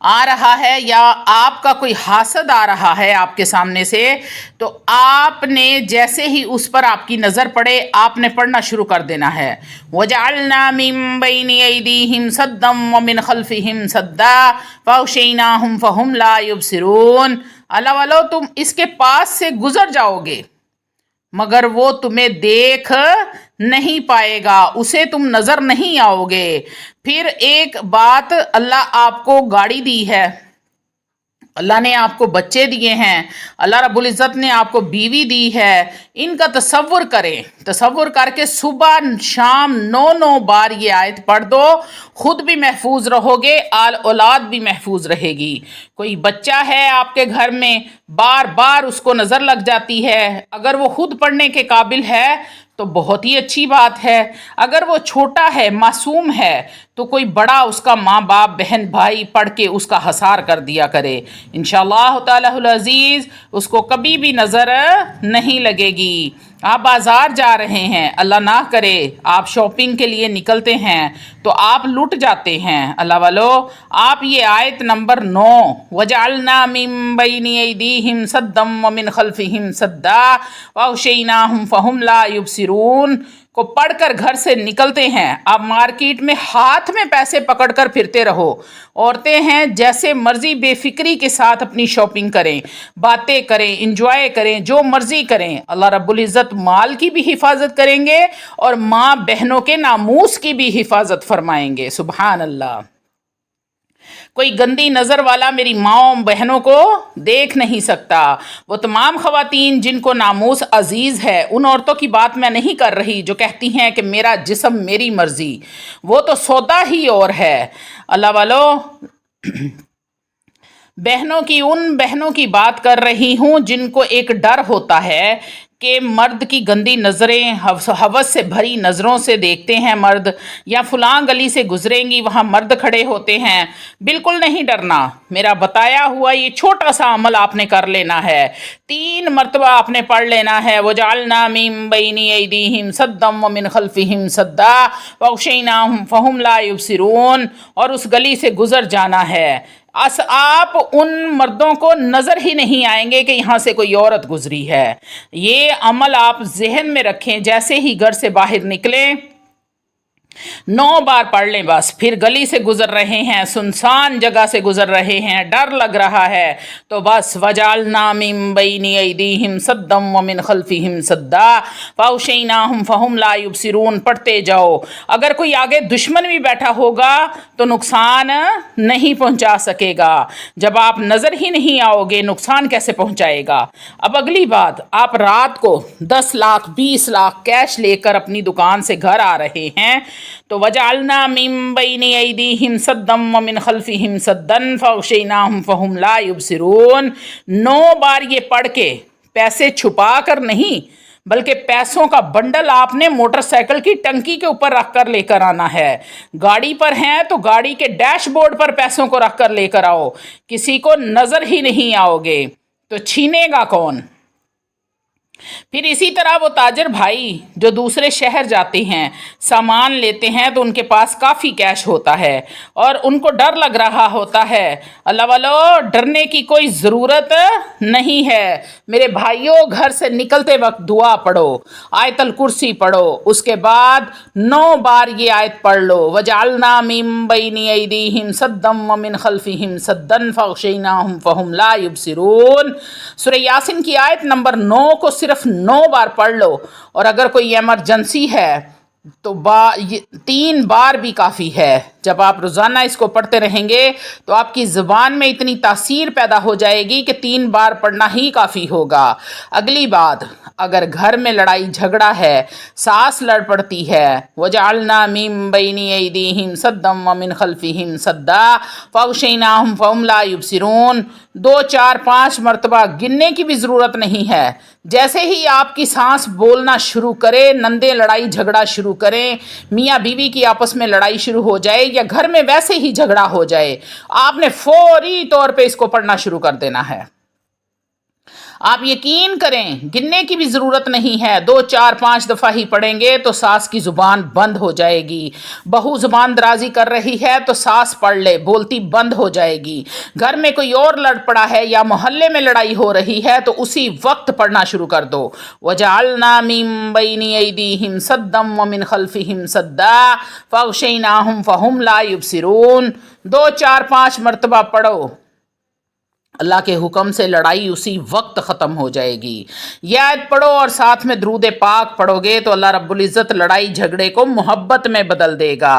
آ رہا ہے یا آپ کا کوئی حاسد آ رہا ہے آپ کے سامنے سے، تو آپ نے جیسے ہی اس پر آپ کی نظر پڑے آپ نے پڑھنا شروع کر دینا ہے وَجَعَلْنَا مِن بَيْنِ أَيْدِيهِمْ سَدًّا وَمِنْ خَلْفِهِمْ سَدًّا فَأَغْشَيْنَاهُمْ فَهُمْ لَا يُبْصِرُونَ۔ اللہ والو، تم اس کے پاس سے گزر جاؤ گے مگر وہ تمہیں دیکھ نہیں پائے گا، اسے تم نظر نہیں آؤ گے۔ پھر ایک بات، اللہ آپ کو گاڑی دی ہے، اللہ نے آپ کو بچے دیے ہیں، اللہ رب العزت نے آپ کو بیوی دی ہے، ان کا تصور کریں، تصور کر کے صبح شام 9 بار یہ آیت پڑھ دو، خود بھی محفوظ رہو گے، آل اولاد بھی محفوظ رہے گی۔ کوئی بچہ ہے آپ کے گھر میں، بار بار اس کو نظر لگ جاتی ہے، اگر وہ خود پڑھنے کے قابل ہے تو بہت ہی اچھی بات ہے، اگر وہ چھوٹا ہے، معصوم ہے، تو کوئی بڑا اس کا ماں باپ بہن بھائی پڑھ کے اس کا حصار کر دیا کرے، انشاءاللہ تعالی العزیز اس کو کبھی بھی نظر نہیں لگے گی۔ آپ بازار جا رہے ہیں، اللہ نہ کرے آپ شاپنگ کے لیے نکلتے ہیں تو آپ لٹ جاتے ہیں، اللہ والو آپ یہ آیت نمبر 9 وَجَعَلْنَا مِن بَيْنِ أَيْدِيهِمْ سَدًّا وَمِنْ خَلْفِهِمْ سَدًّا وَأَغْشَيْنَاهُمْ فَهُمْ لَا يُبْصِرُونَ کو پڑھ کر گھر سے نکلتے ہیں، آپ مارکیٹ میں ہاتھ میں پیسے پکڑ کر پھرتے رہو، عورتیں ہیں جیسے مرضی بے فکری کے ساتھ اپنی شاپنگ کریں، باتیں کریں، انجوائے کریں، جو مرضی کریں، اللہ رب العزت مال کی بھی حفاظت کریں گے اور ماں بہنوں کے ناموس کی بھی حفاظت فرمائیں گے، سبحان اللہ۔ کوئی گندی نظر والا میری ماں بہنوں کو دیکھ نہیں سکتا۔ وہ تمام خواتین جن کو ناموس عزیز ہے، ان عورتوں کی بات میں نہیں کر رہی جو کہتی ہیں کہ میرا جسم میری مرضی، وہ تو سودا ہی اور ہے۔ اللہ والو ان بہنوں کی بات کر رہی ہوں جن کو ایک ڈر ہوتا ہے کہ مرد کی گندی نظریں، ہوس سے بھری نظروں سے دیکھتے ہیں مرد، یا فلاں گلی سے گزریں گی وہاں مرد کھڑے ہوتے ہیں۔ بالکل نہیں ڈرنا، میرا بتایا ہوا یہ چھوٹا سا عمل آپ نے کر لینا ہے، 3 مرتبہ آپ نے پڑھ لینا ہے وَجَعَلْنَا مِن بَيْنِ أَيْدِيهِمْ سَدًّا وَمِنْ خَلْفِهِمْ سَدًّا وَأَغْشَيْنَاهُمْ فَهُمْ لَا يُبْصِرُونَ، اور اس گلی سے گزر جانا ہے۔ آپ ان مردوں کو نظر ہی نہیں آئیں گے کہ یہاں سے کوئی عورت گزری ہے۔ یہ عمل آپ ذہن میں رکھیں، جیسے ہی گھر سے باہر نکلیں 9 بار پڑھ لیں بس، پھر گلی سے گزر رہے ہیں، سنسان جگہ سے گزر رہے ہیں، ڈر لگ رہا ہے تو بس وَجَعَلْنَا مِن بَيْنِ أَيْدِيهِمْ سَدًّا وَمِنْ خَلْفِهِمْ سَدًّا فَأَغْشَيْنَاهُمْ فَهُمْ لَا يُبْصِرُونَ پڑھتے جاؤ۔ اگر کوئی آگے دشمن بھی بیٹھا ہوگا تو نقصان نہیں پہنچا سکے گا، جب آپ نظر ہی نہیں آؤ گے نقصان کیسے پہنچائے گا۔ اب اگلی بات، آپ رات کو 10 لاکھ 20 لاکھ کیش لے کر اپنی دکان سے گھر آ رہے ہیں تو وَجَعَلْنَا مِن بَيْنِ أَيْدِيهِمْ سَدًّا وَمِنْ خَلْفِهِمْ سَدًّا فَأَغْشَيْنَاهُمْ فَهُمْ لَا يُبْصِرُونَ 9 بار یہ پڑھ کے، پیسے چھپا کر نہیں بلکہ پیسوں کا بنڈل آپ نے موٹر سائیکل کی ٹنکی کے اوپر رکھ کر لے کر آنا ہے، گاڑی پر ہیں تو گاڑی کے ڈیش بورڈ پر پیسوں کو رکھ کر لے کر آؤ، کسی کو نظر ہی نہیں آؤ گے تو چھینے گا کون۔ پھر اسی طرح وہ تاجر بھائی جو دوسرے شہر جاتے ہیں، سامان لیتے ہیں تو ان کے پاس کافی کیش ہوتا ہے اور ان کو ڈر لگ رہا ہوتا ہے، اللہ والو ڈرنے کی کوئی ضرورت نہیں ہے میرے بھائیوں۔ گھر سے نکلتے وقت دعا پڑھو، آیت الکرسی پڑھو، اس کے بعد 9 بار یہ آیت پڑھ لو وَجَعَلْنَا مِن بَيْنِ أَيْدِيهِمْ سَدًّا وَمِنْ خَلْفِهِمْ سَدًّا فَأَغْشَيْنَاهُمْ فَهُمْ لَا يُبْصِرُونَ۔ سورہ یاسین کی آیت نمبر 9 کو صرف 9 بار پڑھ لو، اور اگر کوئی ایمرجنسی ہے تو 3 بار بھی کافی ہے۔ جب آپ روزانہ اس کو پڑھتے رہیں گے تو آپ کی زبان میں اتنی تاثیر پیدا ہو جائے گی کہ 3 بار پڑھنا ہی کافی ہوگا۔ اگلی بات، اگر گھر میں لڑائی جھگڑا ہے، ساس لڑ پڑتی ہے، وَجَعَلْنَا مِن بَيْنِ أَيْدِيهِمْ سَدًّا وَمِنْ خَلْفِهِمْ سَدًّا فَأَغْشَيْنَاهُمْ فَهُمْ لَا يُبْصِرُونَ 2 4 5 مرتبہ گننے کی بھی ضرورت نہیں ہے، جیسے ہی آپ کی سانس بولنا شروع کرے، نندے لڑائی جھگڑا شروع کریں، میاں بیوی کی آپس میں لڑائی شروع ہو جائے یا گھر میں ویسے ہی جھگڑا ہو جائے، آپ نے فوری طور پہ اس کو پڑھنا شروع کر دینا ہے۔ آپ یقین کریں گننے کی بھی ضرورت نہیں ہے، 2 4 5 دفعہ ہی پڑھیں گے تو ساس کی زبان بند ہو جائے گی۔ بہو زبان درازی کر رہی ہے تو ساس پڑھ لے، بولتی بند ہو جائے گی۔ گھر میں کوئی اور لڑ پڑا ہے یا محلے میں لڑائی ہو رہی ہے تو اسی وقت پڑھنا شروع کر دو۔ وَجَعَلْنَا مِن بَيْنِ أَيْدِيهِمْ سَدًّا وَمِنْ خَلْفِهِمْ سَدًّا فَأَغْشَيْنَاهُمْ فَهُمْ لَا يُبْصِرُونَ۔ 2 4 5 مرتبہ پڑھو، اللہ کے حکم سے لڑائی اسی وقت ختم ہو جائے گی۔ یہ آیت پڑھو اور ساتھ میں درود پاک پڑھو گے تو اللہ رب العزت لڑائی جھگڑے کو محبت میں بدل دے گا۔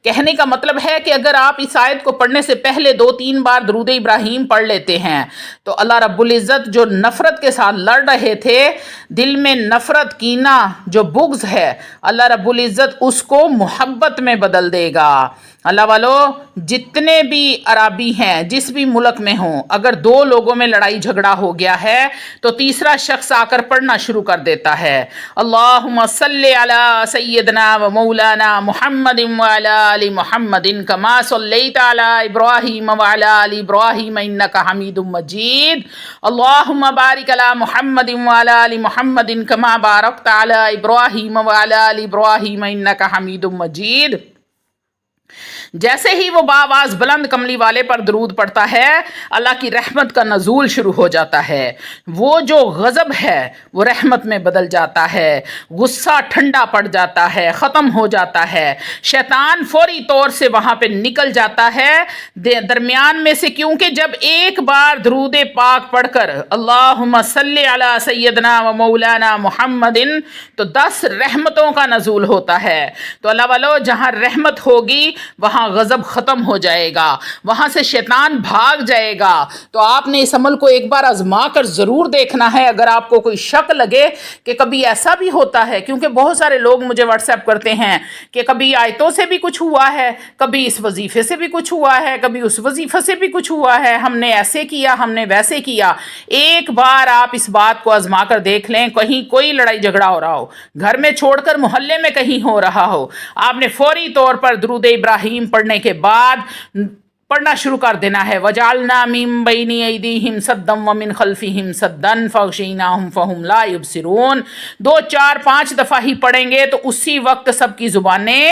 کہنے کا مطلب ہے کہ اگر آپ اس آیت کو پڑھنے سے پہلے 2 3 بار درود ابراہیم پڑھ لیتے ہیں تو اللہ رب العزت جو نفرت کے ساتھ لڑ رہے تھے، دل میں نفرت کینہ جو بغض ہے، اللہ رب العزت اس کو محبت میں بدل دے گا۔ اللہ والو، جتنے بھی عربی ہیں جس بھی ملک میں ہوں، اگر 2 لوگوں میں لڑائی جھگڑا ہو گیا ہے تو تیسرا شخص آ کر پڑھنا شروع کر دیتا ہے، اللہم صلی علی سیدنا و مولانا محمد وعلی آل محمد کما صلیت علی ابراہیم وعلی آل ابراہیم انک حمید مجید، اللہم بارک علی محمد وعلی آل محمد کما بارکت علی ابراہیم وعلی آل ابراہیم انک حمید مجید۔ جیسے ہی وہ بآواز بلند کملی والے پر درود پڑتا ہے، اللہ کی رحمت کا نزول شروع ہو جاتا ہے۔ وہ جو غضب ہے وہ رحمت میں بدل جاتا ہے، غصہ ٹھنڈا پڑ جاتا ہے، ختم ہو جاتا ہے، شیطان فوری طور سے وہاں پہ نکل جاتا ہے درمیان میں سے، کیونکہ جب ایک بار درود پاک پڑھ کر اللہم صلی علی سیدنا و مولانا محمد تو 10 رحمتوں کا نزول ہوتا ہے۔ تو اللہ والو، جہاں رحمت ہوگی وہاں غضب ختم ہو جائے گا، وہاں سے شیطان بھاگ جائے گا۔ تو آپ نے اس عمل کو ایک بار آزما کر ضرور دیکھنا ہے۔ اگر آپ کو کوئی شک لگے کہ کبھی ایسا بھی ہوتا ہے، کیونکہ بہت سارے لوگ مجھے واٹس ایپ کرتے ہیں کہ کبھی آیتوں سے بھی کچھ ہوا ہے، کبھی اس وظیفے سے بھی کچھ ہوا ہے، کبھی اس وظیفے سے بھی کچھ ہوا ہے، ہم نے ایسے کیا، ہم نے ویسے کیا۔ ایک بار آپ اس بات کو آزما کر دیکھ لیں، کہیں کوئی لڑائی جھگڑا ہو رہا ہو، گھر میں چھوڑ کر محلے میں کہیں ہو رہا ہو، آپ نے فوری طور پر درود ابراہیم پڑھنے کے بعد پڑھنا شروع کر دینا ہے، وَجَعَلْنَا مِن بَيْنِ أَيْدِيهِمْ سَدًّا وَمِنْ خَلْفِهِمْ سَدًّا فَأَغْشَيْنَاهُمْ فَهُمْ لَا يُبْصِرُونَ۔ 2 4 5 دفعہ ہی پڑھیں گے تو اسی وقت سب کی زبانیں